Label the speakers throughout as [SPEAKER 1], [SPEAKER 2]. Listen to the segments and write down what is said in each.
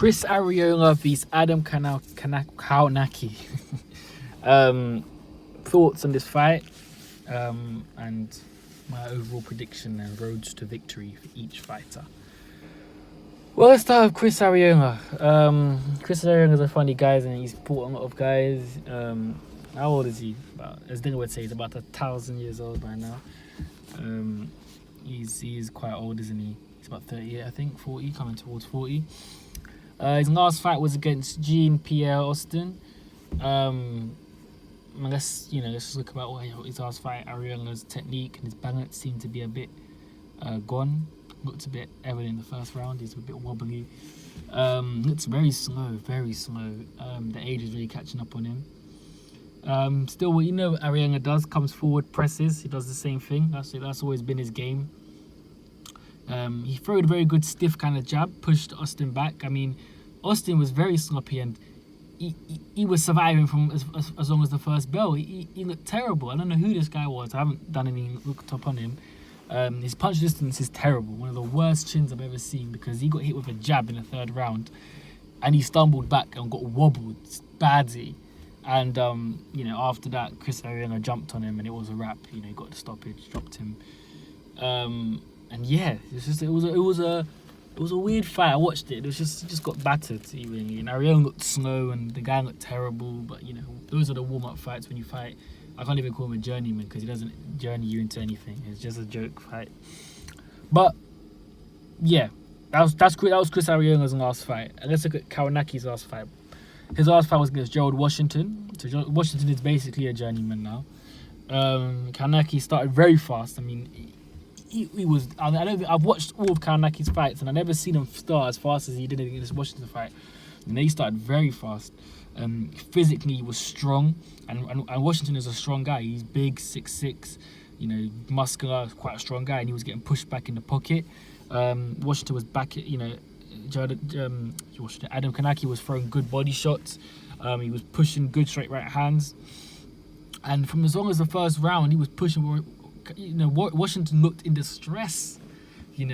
[SPEAKER 1] Chris Arreola vs Adam Kownacki. Thoughts on this fight, and my overall prediction and roads to victory for each fighter. Well, let's start with Chris Arreola. Chris Arreola is a funny guy, and he's fought a lot of guys. How old is he? About, as Dinga would say, he's about 1,000 years old by now. He's quite old, isn't he? He's about 38, I think, 40, coming towards 40. His last fight was against Jean-Pierre Austin. Let's just look about his last fight. Arreola's technique and his balance seemed to be a bit gone. Looked a bit evident in the first round. He's a bit wobbly. Looks very slow, very slow. The age is really catching up on him. Still, what Arreola does, comes forward, presses. He does the same thing. That's always been his game. He threw a very good stiff kind of jab, pushed Austin back. I mean, Austin was very sloppy, and he was surviving from as long as the first bell. He looked terrible. I don't know who this guy was. I haven't done any looked up on him. His punch distance is terrible. One of the worst chins I've ever seen, because he got hit with a jab in the third round, and he stumbled back and got wobbled badly. And after that, Chris Arreola jumped on him, and it was a wrap. He got the stoppage, dropped him. And yeah, it was a weird fight. I watched it. It just got battered. Really. And Arreola looked slow, and the guy looked terrible. But those are the warm-up fights when you fight. I can't even call him a journeyman, because he doesn't journey you into anything. It's just a joke fight. But yeah, that was Chris Arreola's last fight. And let's look at Kownacki's last fight. His last fight was against Gerald Washington. So Washington is basically a journeyman now. Kownacki started very fast. I mean, he was. I've watched all of Kownacki's fights, and I've never seen him start as fast as he did in this Washington fight. And he started very fast. Physically, he was strong, and Washington is a strong guy. He's big, 6'6", muscular, quite a strong guy, and he was getting pushed back in the pocket. Washington was back at, Adam Kownacki was throwing good body shots. He was pushing good straight right hands, and from as long as the first round, he was pushing. Washington looked in distress. He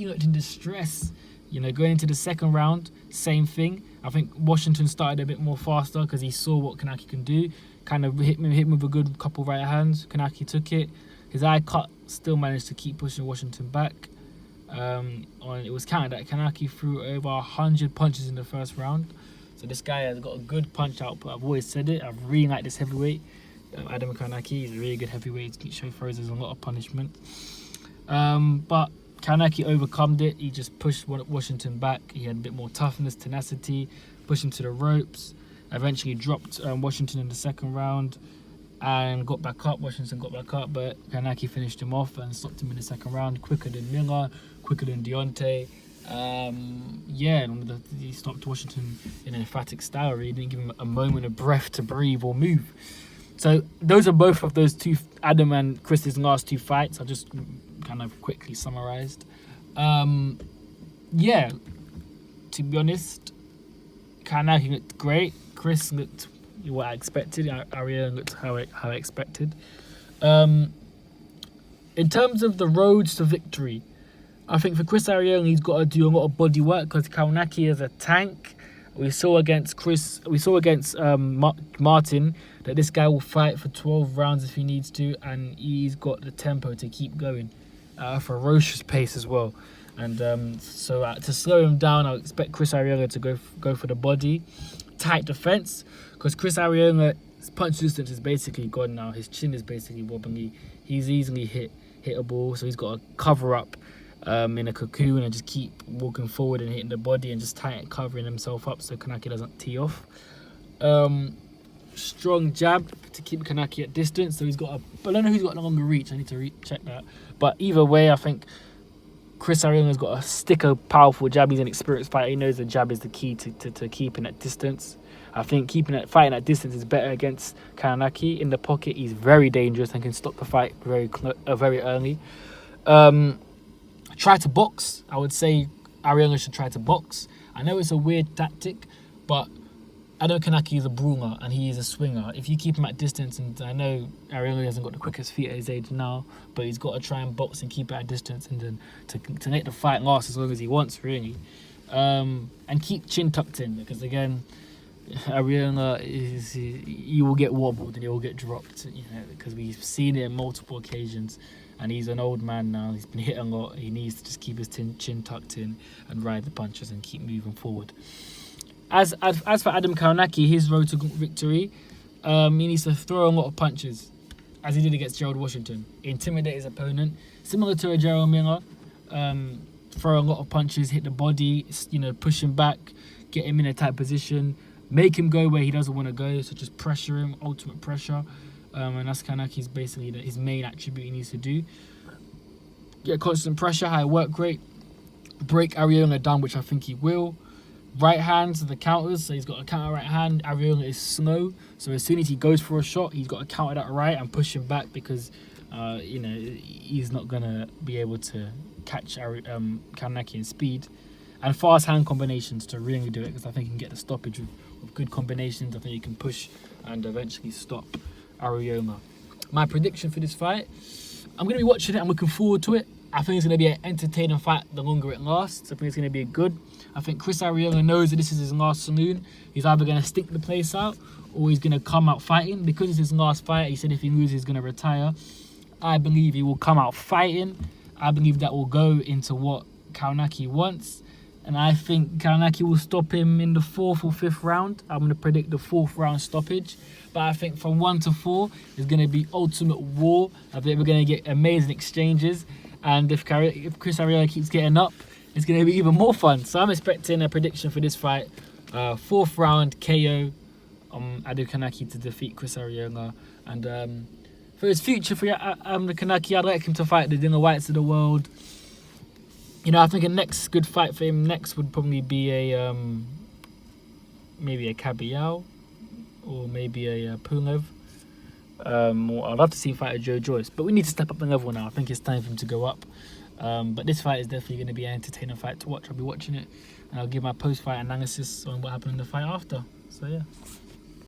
[SPEAKER 1] looked in distress. Going into the second round, same thing. I think Washington started a bit more faster because he saw what Kownacki can do. Kind of hit him with a good couple right hands. Kownacki took it. His eye cut still managed to keep pushing Washington back. It was counted that Kownacki threw over 100 punches in the first round. So this guy has got a good punch output. I've always said it. I really like this heavyweight. Adam Kownacki is a really good heavyweight. He throws us a lot of punishment. But Kownacki overcome it. He just pushed Washington back. He had a bit more toughness, tenacity, pushed him to the ropes. Eventually dropped Washington in the second round and got back up. Washington got back up, but Kownacki finished him off and stopped him in the second round, quicker than Miller, quicker than Deontay. He stopped Washington in an emphatic style. He didn't give him a moment of breath to breathe or move. So those are both of those two, Adam and Chris's last two fights. I just kind of quickly summarized. To be honest, Kownacki looked great. Chris looked what I expected. Arreola looked how I expected. In terms of the roads to victory, I think for Chris Arreola, he's got to do a lot of body work, because Kownacki is a tank. We saw against Martin that this guy will fight for 12 rounds if he needs to, and he's got the tempo to keep going at a ferocious pace as well. And to slow him down, I expect Chris Arreola to go for the body. Tight defense, because Chris Arreola's punch distance is basically gone now. His chin is basically wobbly. He's easily hittable, so he's got to cover up in a cocoon and just keep walking forward and hitting the body and just covering himself up so Kownacki doesn't tee off. Strong jab to keep Kownacki at distance, so I don't know who's got a longer reach. I need to check that. But either way, I think Chris Arreola's got to stick a powerful jab. He's an experienced fighter. He knows the jab is the key to keeping at distance. I think fighting at distance is better against Kownacki. In the pocket, he's very dangerous and can stop the fight very early. Try to box. I would say Arreola should try to box. I know it's a weird tactic, but Adam Kownacki is a brawler and he is a swinger. If you keep him at distance, and I know Arreola hasn't got the quickest feet at his age now, but he's got to try and box and keep it at distance, and then to make the fight last as long as he wants, really. and keep chin tucked in, because again, Arreola he will get wobbled and he will get dropped, because we've seen it on multiple occasions, and he's an old man now. He's been hit a lot. He needs to just keep his chin tucked in and ride the punches and keep moving forward. As for Adam Kownacki, his road to victory, he needs to throw a lot of punches, as he did against Gerald Washington. Intimidate his opponent, similar to a Gerald Miller. Throw a lot of punches, hit the body, push him back, get him in a tight position, make him go where he doesn't want to go, so just pressure him, ultimate pressure. And that's Kownacki's basically his main attribute he needs to do. Get constant pressure, high work rate, break Arreola down, which I think he will. Right hands, the counters, so he's got a counter right hand. Arreola is slow, so as soon as he goes for a shot, he's got to counter that right and push him back, because he's not going to be able to catch Kownacki in speed. And fast hand combinations to really do it, because I think he can get the stoppage with good combinations. I think he can push and eventually stop Arreola. My prediction for this fight, I'm going to be watching it. I'm looking forward to it. I think it's going to be an entertaining fight the longer it lasts. I think it's going to be good. I think Chris Arreola knows that this is his last saloon. He's either going to stick the place out or he's going to come out fighting. Because it's his last fight, he said if he loses, he's going to retire. I believe he will come out fighting. I believe that will go into what Kownacki wants. And I think Kownacki will stop him in the 4th or 5th round. I'm going to predict the 4th round stoppage. But I think from 1 to 4 is going to be ultimate war. I think we're going to get amazing exchanges. And if Chris Arreola keeps getting up, it's going to be even more fun. So I'm expecting a prediction for this fight. 4th round KO. Adam Kownacki to defeat Chris Arreola. And for his future for Kownacki, I'd like him to fight the Dillian Whytes of the world. I think a next good fight for him next would probably be maybe a Caballero or maybe a Pulev. I'd love to see him fight a Joe Joyce, but we need to step up the level now. I think it's time for him to go up. But this fight is definitely going to be an entertaining fight to watch. I'll be watching it, and I'll give my post-fight analysis on what happened in the fight after. So yeah.